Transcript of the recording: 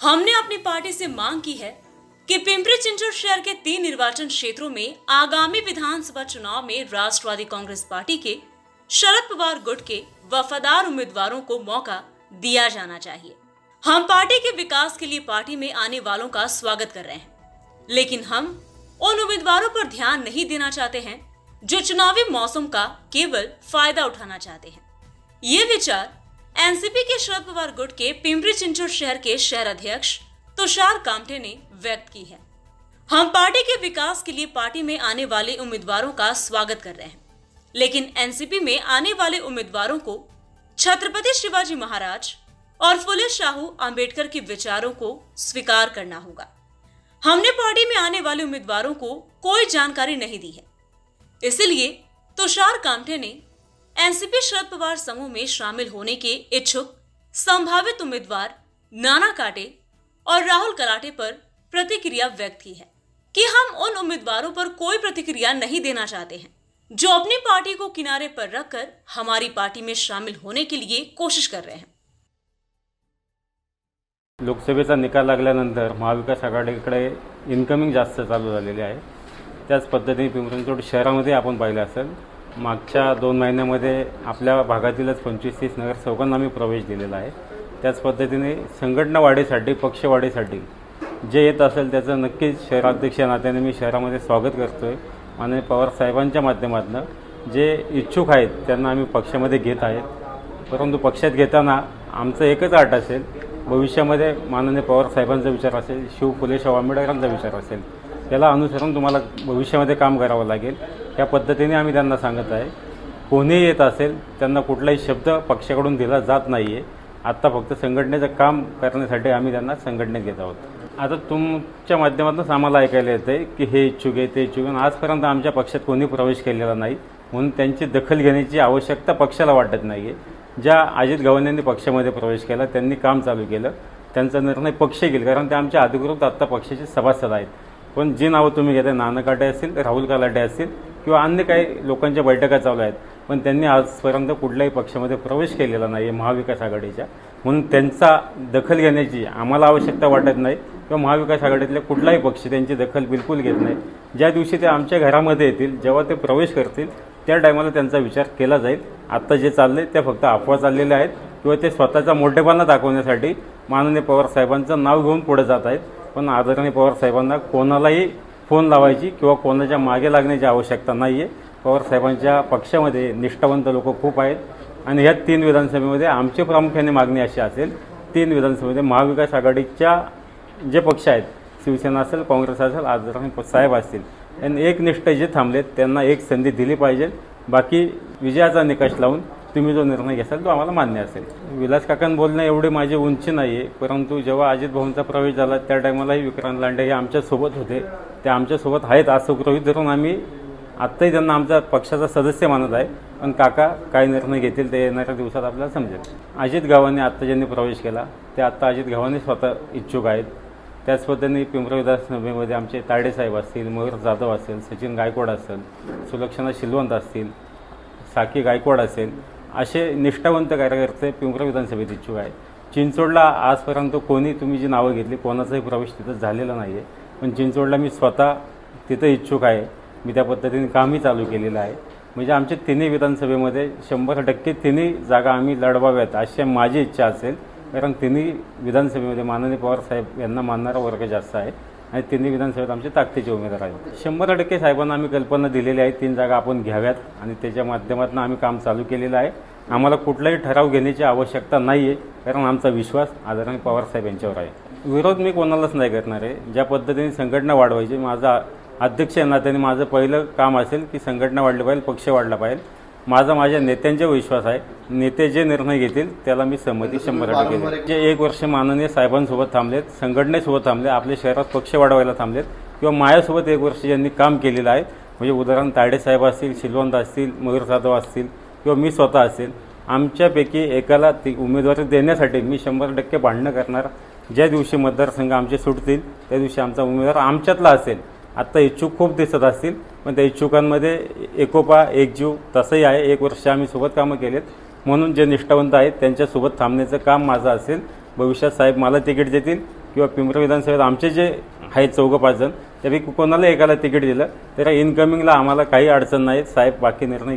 हमने अपनी पार्टी से मांग की है कि पिंपरी चिंचवड शहर के 3 निर्वाचन क्षेत्रों में आगामी विधानसभा चुनाव में राष्ट्रवादी कांग्रेस पार्टी के शरद पवार गुट के वफादार उम्मीदवारों को मौका दिया जाना चाहिए। हम पार्टी के विकास के लिए पार्टी में आने वालों का स्वागत कर रहे हैं, लेकिन हम उन उम्मीदवारों पर ध्यान नहीं देना चाहते हैं जो चुनावी मौसम का केवल फायदा उठाना चाहते हैं। ये विचार एनसीपी के शरद पवार गुट के पिंपरी चिंचवड शहर के शहर अध्यक्ष तुषार कामटे ने व्यक्त की है। हम पार्टी के विकास के लिए पार्टी में आने वाले उम्मीदवारों का स्वागत कर रहे हैं, लेकिन एनसीपी में आने वाले उम्मीदवारों को छत्रपति शिवाजी महाराज और फुले शाहू अंबेडकर के विचारों को स्वीकार करना होगा। हमने पार्टी में आने वाले उम्मीदवारों को कोई जानकारी नहीं दी है, इसलिए तुषार कामटे ने एनसीपी शरद पवार समूह में शामिल होने के इच्छुक संभावित उम्मीदवार नाना काटे और राहुल कलाटे पर प्रतिक्रिया व्यक्त की है कि हम उन उम्मीदवारों पर कोई प्रतिक्रिया नहीं देना चाहते हैं जो अपनी पार्टी को किनारे पर रखकर हमारी पार्टी में शामिल होने के लिए कोशिश कर रहे हैं। लोकसभेचा निकाल लागल्यानंतर महाविकास आघाडीकडे इनकमिंग जास्त चालू झालेले आहे। त्याच पद्धतीने पिंपरी चिंचवड शहरामध्ये आपण पाहिलं असेल, मागच्या 2 महिन्यामध्ये आपल्या भागातीलच 25-30 नगरसेवकांना आम्ही प्रवेश दिलेला आहे। त्याच पद्धतीने संघटना वाढीसाठी, पक्ष वाढीसाठी जे येत असेल त्याचं नक्कीच शहराध्यक्ष नात्याने मी शहरामध्ये स्वागत करतोय। माननीय पवार साहेबांच्या माध्यमातून जे इच्छुक आहेत त्यांना आम्ही पक्षामध्ये घेत आहेत, परंतु पक्षात घेताना आमचं एकच अट असेल, भविष्यामध्ये माननीय पवार साहेबांचा विचार असेल, शिव फुले शाहू आंबेडकरांचा विचार असेल, त्याला अनुसरून तुम्हाला भविष्यामध्ये काम करावं लागेल। या पद्धतीने आम्ही त्यांना सांगत आहे। कोणी येत असेल त्यांना कुठलाही शब्द पक्षाकडून दिला जात नाहीये। आता फक्त संघटनेचं काम करण्यासाठी आम्ही त्यांना संघटनेत घेत आहोत। आता तुमच्या माध्यमातून आम्हाला ऐकायला येतंय की हे इच्छुक आहे, ते इच्छुक आहे। आजपर्यंत आमच्या पक्षात कोणी प्रवेश केलेला नाही, म्हणून त्यांची दखल घेण्याची आवश्यकता पक्षाला वाटत नाहीये। ज्या अजित गव्हाणेंनी पक्षामध्ये प्रवेश केला त्यांनी काम चालू केलं, त्यांचा निर्णय पक्ष घेईल, कारण ते आमच्या अधिकृत आता पक्षाचे सभासद आहेत। पण जी नावं तुम्ही घेताय, नाना काटे असतील, राहुल कलाटे असतील किंवा अन्य काही लोकांच्या बैठका चालू आहेत, पण त्यांनी आजपर्यंत कुठल्याही पक्षामध्ये प्रवेश केलेला नाही महाविकास आघाडीच्या, म्हणून त्यांचा दखल घेण्याची आम्हाला आवश्यकता वाटत नाही किंवा महाविकास आघाडीतले कुठलाही पक्ष त्यांची दखल बिलकुल घेत नाही। ज्या दिवशी ते आमच्या घरामध्ये येतील, जेव्हा ते प्रवेश करतील त्या टायमाला त्यांचा विचार केला जाईल। आता जे चाललंय ते फक्त अफवा चाललेल्या आहेत किंवा ते स्वतःचा मोठेपणा दाखवण्यासाठी माननीय पवार साहेबांचं नाव घेऊन पुढे जात आहेत। पण आदरणीय पवार साहेबांना कोणालाही फोन लावायची किंवा कोणाच्या मागे लागण्याची आवश्यकता नाहीये। पवार साहेबांच्या पक्षामध्ये निष्ठावंत लोक खूप आहेत आणि ह्या 3 विधानसभेमध्ये आमची प्रामुख्याने मागणी अशी असेल, 3 विधानसभेमध्ये महाविकास आघाडीच्या जे पक्ष आहेत, शिवसेना असेल, काँग्रेस असेल, आदरणीय साहेब असतील, यांनी एकनिष्ठ जे थांबलेत त्यांना एक संधी दिली पाहिजे। बाकी विजयाचा निकष लावून तुम्ही जो निर्णय घ्याल तो आम्हाला मान्य असेल। विलास काकांनी बोलणं एवढी माझी उंची नाहीये, परंतु जेव्हा अजित भाऊंचा प्रवेश झाला त्या टायमालाही विक्रांत लांडे हे आमच्यासोबत होते, ते आमच्यासोबत आहेत असं गृहीत धरून आम्ही आत्ताही त्यांना आमच्या पक्षाचा सदस्य मानत आहे। पण काका काय निर्णय घेतील ते येणाऱ्या दिवसात आपल्याला समजेल। अजित गव्हाणे आत्ता ज्यांनी प्रवेश केला ते आत्ता अजित गव्हाणे स्वतः इच्छुक आहेत। त्याच पद्धतीने पिंपरी विधानसभेमध्ये आमचे ताडे साहेब असतील, मयूर जाधव असेल, सचिन गायकवाड असेल, सुलक्षणा शिलवंत असतील, साकी गायकवाड असेल, असे निष्ठावंत कार्यकर्ते पिंपरी विधानसभेत इच्छुक आहेत। चिंचवडला आजपर्यंत कोणी तुम्ही जी नावं घेतली कोणाचाही प्रवेश तिथं झालेला नाहीये, पण चिंचवडला मी स्वतः तिथं इच्छुक आहे। मी त्या पद्धतीने कामही चालू केलेलं आहे। म्हणजे आमच्या 3 विधानसभेमध्ये 100% 3 जागा आम्ही लढवाव्यात अशी माझी इच्छा असेल, कारण 3 विधानसभेमध्ये माननीय पवार साहेब यांना मानणारा वर्ग जास्त आहे आणि 3 विधानसभेत आमचे ताकदीचे उमेदवार आहेत। 100% साहेबांना आम्ही कल्पना दिलेली आहे, 3 जागा आपण घ्याव्यात आणि त्याच्या माध्यमातून आम्ही काम चालू केलेलं आहे। आम्हाला कुठलाही ठराव घेण्याची आवश्यकता नाहीये, कारण आमचा विश्वास आदरणीय पवार साहेब यांच्यावर आहे। विरोध मी कोणालाच नाही करणार आहे। ज्या पद्धतीने संघटना वाढवायची, माझा अध्यक्ष नात्याने माझं पहिलं काम असेल की संघटना वाढली पाहिजे, पक्ष वाढला पाहिजे। माझ्या नेत्यांचा विश्वास आहे, नेते जे निर्णय घेतील त्याला मी सहमती 100% देईन। जे 1 वर्ष माननीय साहेबांसोबत थांबलेत, संघटनेसोबत थांबले, आपल्या शहरात पक्ष वाढवायला थांबलेत किंवा माझ्यासोबत 1 वर्ष ज्यांनी काम केलेलं आहे, म्हणजे उदाहरण ताडे साहेब असतील, शिलवंत असतील, मयूर जाधव असतील किंवा मी स्वतः असेल, आमच्यापैकी एकाला ती उमेदवारी देण्यासाठी मी 100% भांडणं करणार। ज्या दिवशी मतदारसंघ आमचे सुटतील त्या दिवशी आमचा उमेदवार आमच्यातला असेल। आता इच्छुक खूप दिसत असतील, पण त्या इच्छुकांमध्ये एकोपा, एकजीव तसंही आहे। 1 वर्ष आम्ही सोबत कामं केलेत, म्हणून जे निष्ठावंत आहेत त्यांच्यासोबत थांबण्याचं काम माझं असेल। भविष्यात साहेब मला तिकीट देतील किंवा पिंपरी विधानसभेत आमचे जे आहेत 4-5 जण त्यापैकी कोणाला एकाला तिकीट दिलं तर इनकमिंगला आम्हाला काही अडचण नाही. साहेब बाकी निर्णय